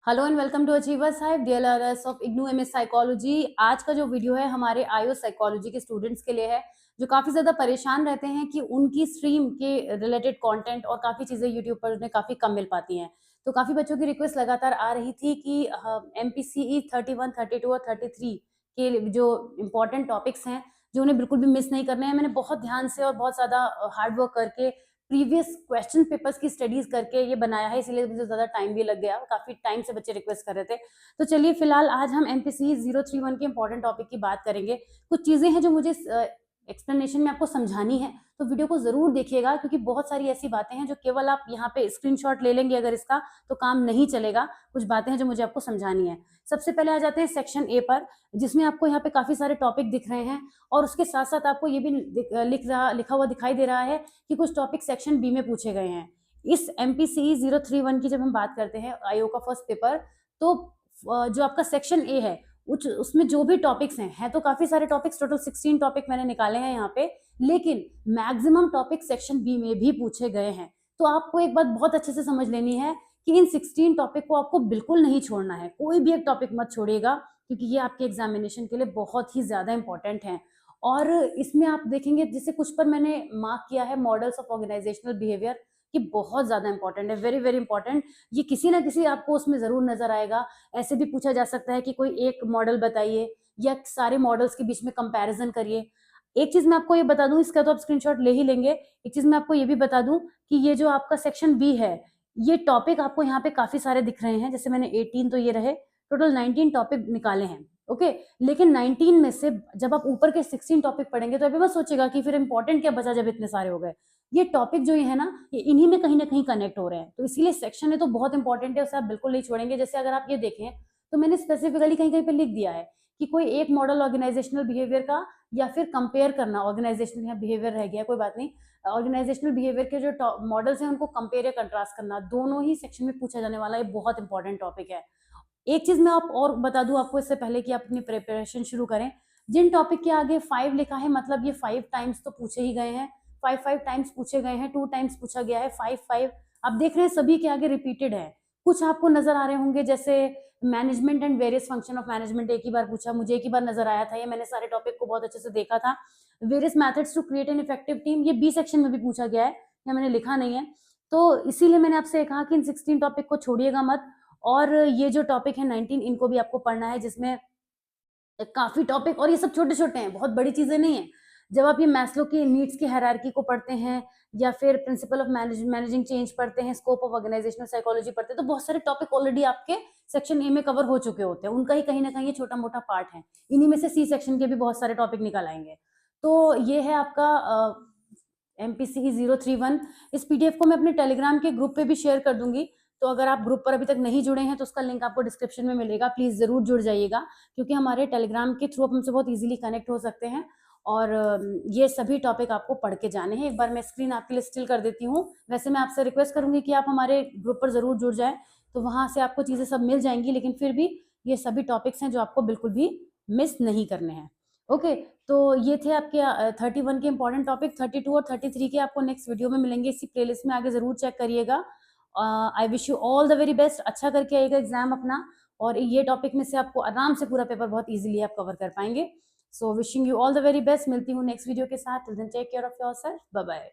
Hello and welcome to achievers hive dear learners of IGNOU MS psychology. आज का जो video है हमारे आईओ साइकोलॉजी के स्टूडेंट्स के लिए है जो काफी ज्यादा परेशान रहते हैं कि उनकी स्ट्रीम के रिलेटेड कंटेंट और काफी चीजें यूट्यूब पर उन्हें काफी कम मिल पाती हैं। तो काफी बच्चों की रिक्वेस्ट लगातार आ रही थी कि एमपीसीई 31, 32 और 33 के जो इम्पोर्टेंट टॉपिक्स हैं जो उन्हें बिल्कुल भी मिस नहीं करने हैं। मैंने बहुत ध्यान से और बहुत ज्यादा हार्ड वर्क करके प्रीवियस क्वेश्चन पेपर्स की स्टडीज करके ये बनाया है, इसलिए मुझे ज्यादा टाइम भी लग गया। काफी टाइम से बच्चे रिक्वेस्ट कर रहे थे। तो चलिए फिलहाल आज हम एमपीसी 031 के इंपॉर्टेंट टॉपिक की बात करेंगे। कुछ चीजें हैं जो मुझे एक्सप्लेनेशन में आपको समझानी है, तो वीडियो को जरूर देखिएगा क्योंकि बहुत सारी ऐसी बातें हैं जो केवल आप यहाँ पे स्क्रीनशॉट ले लेंगे अगर इसका तो काम नहीं चलेगा। कुछ बातें हैं जो मुझे आपको समझानी है। सबसे पहले आ जाते हैं सेक्शन ए पर, जिसमें आपको यहाँ पे काफी सारे टॉपिक दिख रहे हैं और उसके साथ साथ आपको ये भी लिखा हुआ दिखाई दे रहा है कि कुछ टॉपिक सेक्शन बी में पूछे गए हैं। इस एमपीसीई 031 की जब हम बात करते हैं आईओ का फर्स्ट पेपर, तो जो आपका सेक्शन ए है उसमें जो भी टॉपिक्स हैं तो काफी सारे टॉपिक्स, टोटल 16 टॉपिक मैंने निकाले हैं यहाँ पे, लेकिन मैक्सिमम टॉपिक सेक्शन बी में भी पूछे गए हैं। तो आपको एक बात बहुत अच्छे से समझ लेनी है कि इन 16 टॉपिक को आपको बिल्कुल नहीं छोड़ना है, कोई भी एक टॉपिक मत छोड़िएगा क्योंकि ये आपके एग्जामिनेशन के लिए बहुत ही ज्यादा इंपॉर्टेंट है। और इसमें आप देखेंगे जैसे कुछ पर मैंने मार्क किया है मॉडल्स ऑफ ऑर्गेनाइजेशनल बिहेवियर, ये बहुत ज्यादा इंपॉर्टेंट है, वेरी वेरी इंपॉर्टेंट। ये किसी ना किसी आपको उसमें जरूर नजर आएगा। ऐसे भी पूछा जा सकता है कि कोई एक मॉडल बताइए या सारे मॉडल्स के बीच में कंपैरिजन करिए। एक चीज मैं आपको ये बता दूं, इसका तो आप स्क्रीनशॉट ले ही लेंगे। एक चीज मैं आपको ये भी बता दूं कि ये जो आपका सेक्शन बी है, ये टॉपिक आपको यहाँ पे काफी सारे दिख रहे हैं। जैसे मैंने 18 तो ये रहे, टोटल 19 टॉपिक निकाले हैं। ओके, लेकिन 19 में से जब आप ऊपर के 16 टॉपिक पढ़ेंगे तो अभी बस सोचेगा कि फिर इंपॉर्टेंट क्या बचा जब इतने सारे हो गए। ये टॉपिक जो ये है ना, ये इन्हीं में कहीं ना कहीं कनेक्ट हो रहे हैं, तो इसीलिए सेक्शन है तो बहुत इंपॉर्टेंट है, उसे आप बिल्कुल नहीं छोड़ेंगे। जैसे अगर आप ये देखें तो मैंने स्पेसिफिकली कहीं कहीं पे लिख दिया है कि कोई एक मॉडल ऑर्गेनाइजेशनल बिहेवियर का या फिर कंपेयर करना। ऑर्गेनाइजेशनल या बिहेवियर रह गया, कोई बात नहीं। ऑर्गेनाइजेशनल बिहेवियर के जो मॉडल्स हैं उनको कंपेयर या कंट्रास्ट करना, दोनों ही सेक्शन में पूछा जाने वाला ये बहुत इंपॉर्टेंट टॉपिक है। एक चीज मैं आप और बता दूं आपको इससे पहले कि आप अपनी प्रिपरेशन शुरू करें, जिन टॉपिक के आगे 5 लिखा है मतलब ये 5 टाइम्स तो पूछे ही गए हैं, 5 टाइम्स पूछे गए हैं, 2 टाइम्स पूछा गया है, 5 आप देख रहे हैं सभी के आगे रिपीटेड है। कुछ आपको नजर आ रहे होंगे जैसे management and various function of management, एक ही बार पूछा, मुझे एक ही बार नजर आया था, ये मैंने सारे टॉपिक को बहुत अच्छे से देखा था। Various methods to create an effective team, ये बी सेक्शन में भी पूछा गया है, या मैंने लिखा नहीं है। तो इसीलिए मैंने आपसे कहा कि इन 16 टॉपिक को छोड़िएगा मत। और ये जो टॉपिक है 19, इनको भी आपको पढ़ना है, जिसमें काफी टॉपिक, और ये सब छोटे छोटे हैं, बहुत बड़ी चीजें नहीं है। जब आप ये मैस्लो की नीड्स की हायरार्की को पढ़ते हैं या फिर प्रिंसिपल ऑफ मैनेजिंग चेंज पढ़ते हैं, स्कोप ऑफ ऑर्गेनाइजेशनल साइकोलॉजी पढ़ते हैं, तो बहुत सारे टॉपिक ऑलरेडी आपके सेक्शन ए में कवर हो चुके होते हैं, उनका ही कहीं ना कहीं ये छोटा मोटा पार्ट है। इन्हीं में से सी सेक्शन के भी बहुत सारे टॉपिक निकल आएंगे। तो ये है आपका एमपीसी 031। इस पीडीएफ को मैं अपने टेलीग्राम के ग्रुप पे भी शेयर कर दूंगी, तो अगर आप ग्रुप पर अभी तक नहीं जुड़े हैं तो उसका लिंक आपको डिस्क्रिप्शन में मिलेगा, प्लीज जरूर जुड़ जाइएगा क्योंकि हमारे टेलीग्राम के थ्रू आप हमसे बहुत इजीली कनेक्ट हो सकते हैं। और ये सभी टॉपिक आपको पढ़ के जाने हैं। एक बार मैं स्क्रीन आपके लिए स्टिल कर देती हूँ। वैसे मैं आपसे रिक्वेस्ट करूंगी कि आप हमारे ग्रुप पर जरूर जुड़ जाए, तो वहां से आपको चीजें सब मिल जाएंगी, लेकिन फिर भी ये सभी टॉपिक्स हैं जो आपको बिल्कुल भी मिस नहीं करने हैं। ओके, तो ये थे आपके 31 के इंपॉर्टेंट टॉपिक। 32 और 33 के आपको नेक्स्ट वीडियो में मिलेंगे, इसी प्लेलिस्ट में आगे जरूर चेक करिएगा। I wish you all the very best, अच्छा करके आइएगा एग्जाम अपना, और ये टॉपिक में से आपको आराम से पूरा पेपर बहुत इजीली आप कवर कर पाएंगे। So wishing you all the very best, मिलती हूँ नेक्स्ट वीडियो के साथ। Till then take care of yourself, bye bye.